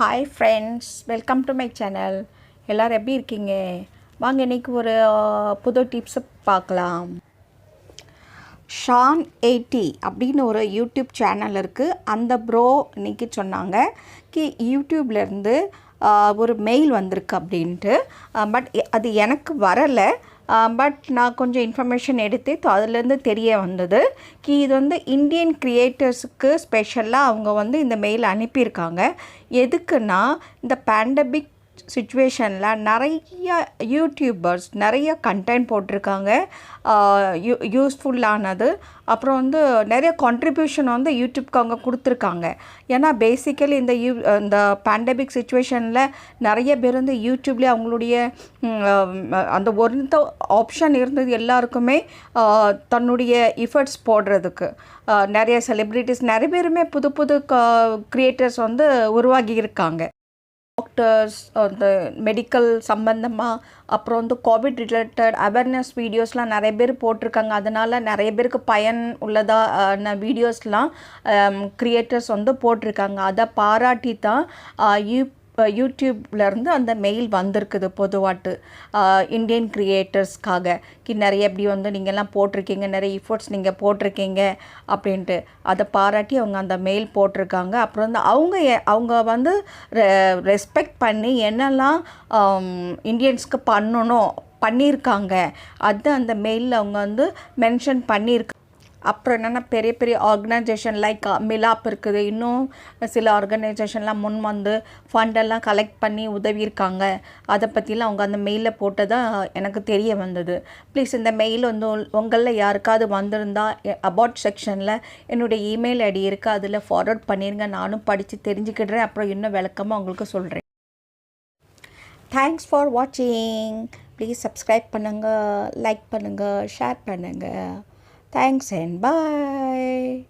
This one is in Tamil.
Hi friends, welcome to my channel. எல்லோரும் எப்படி இருக்கீங்க? வாங்க இன்றைக்கி ஒரு புது டிப்ஸை பார்க்கலாம். ஷான் 80 அப்படின்னு ஒரு யூடியூப் சேனல் இருக்குது. அந்த ப்ரோ இன்றைக்கி சொன்னாங்க யூடியூப்லேருந்து ஒரு மெயில் வந்திருக்கு அப்படின்ட்டு. பட் அது எனக்கு வரலை. பட் நான் கொஞ்சம் இன்ஃபர்மேஷன் எடுத்து அதுலேருந்து தெரிய வந்தது இது வந்து இந்தியன் க்ரியேட்டர்ஸுக்கு ஸ்பெஷலாக அவங்க இந்த மெயில் அனுப்பியிருக்காங்க. எதுக்குன்னா, இந்த பேண்டமிக் சிச்சுவேஷனில் நிறைய யூடியூபர்ஸ் நிறைய கண்டென்ட் போட்டிருக்காங்க, யூஸ்ஃபுல்லானது. அப்புறம் நிறைய கான்ட்ரிபியூஷன் யூடியூப்க்கு அவங்க கொடுத்துருக்காங்க. ஏன்னா பேசிக்கலி இந்த பேண்டமிக் சிச்சுவேஷனில் நிறைய பேர் யூடியூப்லேயே அவங்களுடைய அந்த ஒரு ஆப்ஷன் இருந்தது எல்லாருக்குமே தன்னுடைய எஃபர்ட்ஸ் போடுறதுக்கு. நிறைய செலிப்ரிட்டிஸ் நிறைய பேருமே புது புது க்ரியேட்டர்ஸ் உருவாகி இருக்காங்க. டாக்டர்ஸ், அந்த மெடிக்கல் சம்பந்தமாக, அப்புறம் கோவிட் ரிலேட்டட் அவேர்னஸ் வீடியோஸ்லாம் நிறைய பேர் போட்டிருக்காங்க. அதனால் நிறைய பேருக்கு பயன் உள்ளதான வீடியோஸ்லாம் க்ரியேட்டர்ஸ் போட்டிருக்காங்க. அதை பாராட்டி தான் யூடியூப்லேருந்து அந்த மெயில் வந்திருக்குது பொதுவாட்டு இந்தியன் க்ரியேட்டர்ஸ்க்காக. நிறைய எப்படி நீங்கள்லாம் போட்டிருக்கீங்க, நிறைய எஃபோர்ட்ஸ் நீங்கள் போட்டிருக்கீங்க அப்படின்ட்டு அதை பாராட்டி அவங்க அந்த மெயில் போட்டிருக்காங்க. அப்புறம் அவங்க ரெஸ்பெக்ட் பண்ணி என்னெல்லாம் இந்தியன்ஸ்க்கு பண்ணியிருக்காங்க அது அந்த மெயிலில் அவங்க மென்ஷன் பண்ணியிருக்காங்க. அப்புறம் என்னென்னா, பெரிய பெரிய ஆர்கனைசேஷன் லைக் மிலாப் இருக்குது, இன்னும் சில ஆர்கனைசேஷன்லாம் முன் ஃபண்டெல்லாம் கலெக்ட் பண்ணி உதவியிருக்காங்க. அதை பற்றிலாம் அவங்க அந்த மெயிலில் போட்டதாக எனக்கு தெரிய வந்தது. ப்ளீஸ் இந்த மெயில் உங்களில் யாருக்காவது வந்திருந்தால் அபவுட் செக்ஷனில் என்னுடைய இமெயில் ஐடி இருக்குது, அதில் ஃபார்வர்ட் பண்ணிடுங்க. நானும் படித்து தெரிஞ்சுக்கிடுறேன். அப்புறம் இன்னும் விளக்கமாக உங்களுக்கு சொல்கிறேன். தேங்க்ஸ் ஃபார் வாட்சிங். ப்ளீஸ் சப்ஸ்கிரைப் பண்ணுங்கள், லைக் பண்ணுங்கள், ஷேர் பண்ணுங்கள். Thanks and bye.